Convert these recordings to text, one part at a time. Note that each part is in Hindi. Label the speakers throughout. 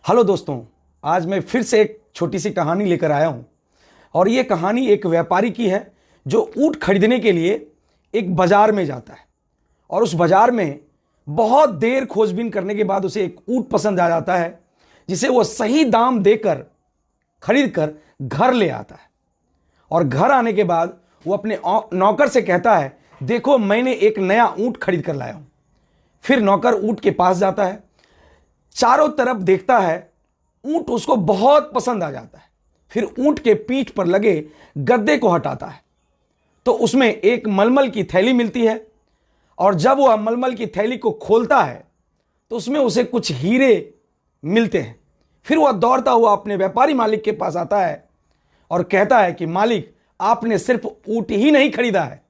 Speaker 1: हेलो दोस्तों, आज मैं फिर से एक छोटी सी कहानी लेकर आया हूं और ये कहानी एक व्यापारी की है जो ऊंट खरीदने के लिए एक बाजार में जाता है और उस बाजार में बहुत देर खोजबीन करने के बाद उसे एक ऊंट पसंद आ जाता है जिसे वो सही दाम देकर खरीद कर घर ले आता है। और घर आने के बाद वो अपने नौकर से कहता है, देखो मैंने एक नया ऊंट खरीद कर लाया हूं। फिर नौकर ऊंट के पास जाता है, चारों तरफ देखता है, ऊंट उसको बहुत पसंद आ जाता है। फिर ऊंट के पीठ पर लगे गद्दे को हटाता है तो उसमें एक मलमल की थैली मिलती है और जब वह मलमल की थैली को खोलता है तो उसमें उसे कुछ हीरे मिलते हैं। फिर वह दौड़ता हुआ अपने व्यापारी मालिक के पास आता है और कहता है कि मालिक, आपने सिर्फ ऊंट ही नहीं खरीदा है,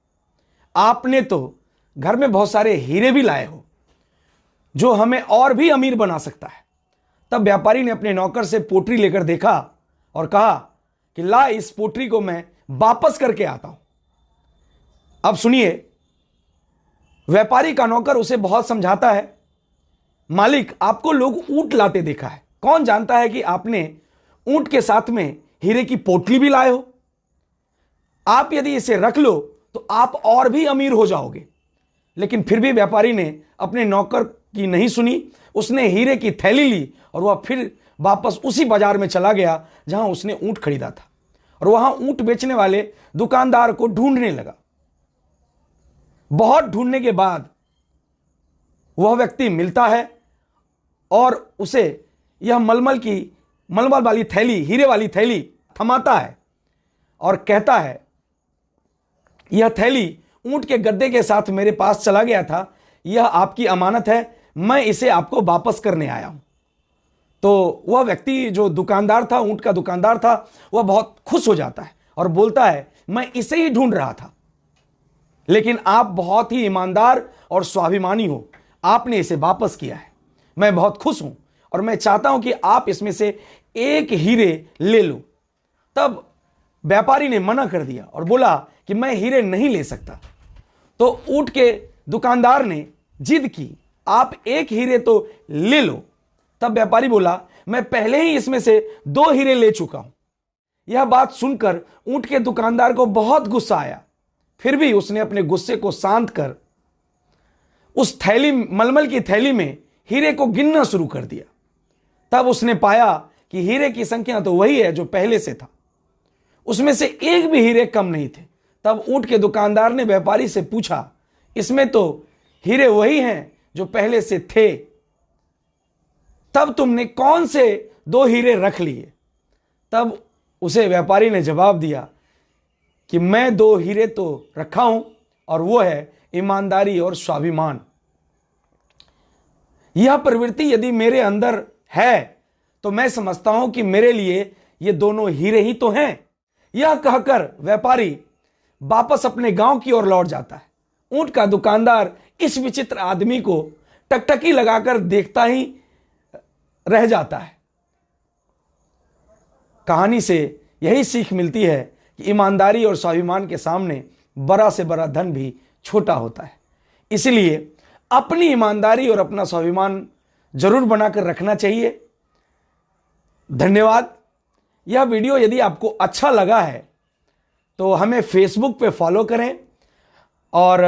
Speaker 1: आपने तो घर में बहुत सारे हीरे भी लाए हो जो हमें और भी अमीर बना सकता है। तब व्यापारी ने अपने नौकर से पोटरी लेकर देखा और कहा कि ला, इस पोटरी को मैं वापस करके आता हूं। अब सुनिए, व्यापारी का नौकर उसे बहुत समझाता है, मालिक, आपको लोग ऊंट लाते देखा है, कौन जानता है कि आपने ऊंट के साथ में हीरे की पोटली भी लाए हो। आप यदि इसे रख लो तो आप और भी अमीर हो जाओगे। लेकिन फिर भी व्यापारी ने अपने नौकर की नहीं सुनी। उसने हीरे की थैली ली और वह फिर वापस उसी बाजार में चला गया जहां उसने ऊंट खरीदा था और वहां ऊंट बेचने वाले दुकानदार को ढूंढने लगा। बहुत ढूंढने के बाद वह व्यक्ति मिलता है और उसे यह मलमल वाली थैली, हीरे वाली थैली थमाता है और कहता है, यह थैली ऊंट के गद्दे के साथ मेरे पास चला गया था, यह आपकी अमानत है, मैं इसे आपको वापस करने आया हूं। तो वह व्यक्ति जो दुकानदार था, ऊंट का दुकानदार था, वह बहुत खुश हो जाता है और बोलता है, मैं इसे ही ढूंढ रहा था, लेकिन आप बहुत ही ईमानदार और स्वाभिमानी हो, आपने इसे वापस किया है। मैं बहुत खुश हूं और मैं चाहता हूं कि आप इसमें से एक हीरे ले लो। तब व्यापारी ने मना कर दिया और बोला कि मैं हीरे नहीं ले सकता। तो ऊंट के दुकानदार ने जिद की, आप एक हीरे तो ले लो। तब व्यापारी बोला, मैं पहले ही इसमें से 2 हीरे ले चुका हूं। यह बात सुनकर ऊंट के दुकानदार को बहुत गुस्सा आया। फिर भी उसने अपने गुस्से को शांत कर उस थैली, मलमल की थैली में हीरे को गिनना शुरू कर दिया। तब उसने पाया कि हीरे की संख्या तो वही है जो पहले से था, उसमें से एक भी हीरे कम नहीं थे। तब ऊंट के दुकानदार ने व्यापारी से पूछा, इसमें तो हीरे वही हैं जो पहले से थे, तब तुमने कौन से 2 हीरे रख लिए। तब उसे व्यापारी ने जवाब दिया कि मैं 2 हीरे तो रखा हूं और वो है ईमानदारी और स्वाभिमान। यह प्रवृत्ति यदि मेरे अंदर है तो मैं समझता हूं कि मेरे लिए ये दोनों हीरे ही तो हैं। यह कहकर व्यापारी वापस अपने गांव की ओर लौट जाता है। ऊंट का दुकानदार इस विचित्र आदमी को टकटकी लगाकर देखता ही रह जाता है। कहानी से यही सीख मिलती है कि ईमानदारी और स्वाभिमान के सामने बड़ा से बड़ा धन भी छोटा होता है। इसलिए अपनी ईमानदारी और अपना स्वाभिमान जरूर बनाकर रखना चाहिए। धन्यवाद। यह वीडियो यदि आपको अच्छा लगा है तो हमें फेसबुक पे फॉलो करें और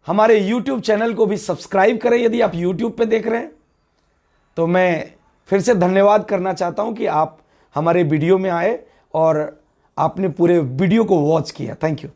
Speaker 1: हमारे यूट्यूब चैनल को भी सब्सक्राइब करें। यदि आप यूट्यूब पे देख रहे हैं तो मैं फिर से धन्यवाद करना चाहता हूं कि आप हमारे वीडियो में आए और आपने पूरे वीडियो को वॉच किया। Thank you.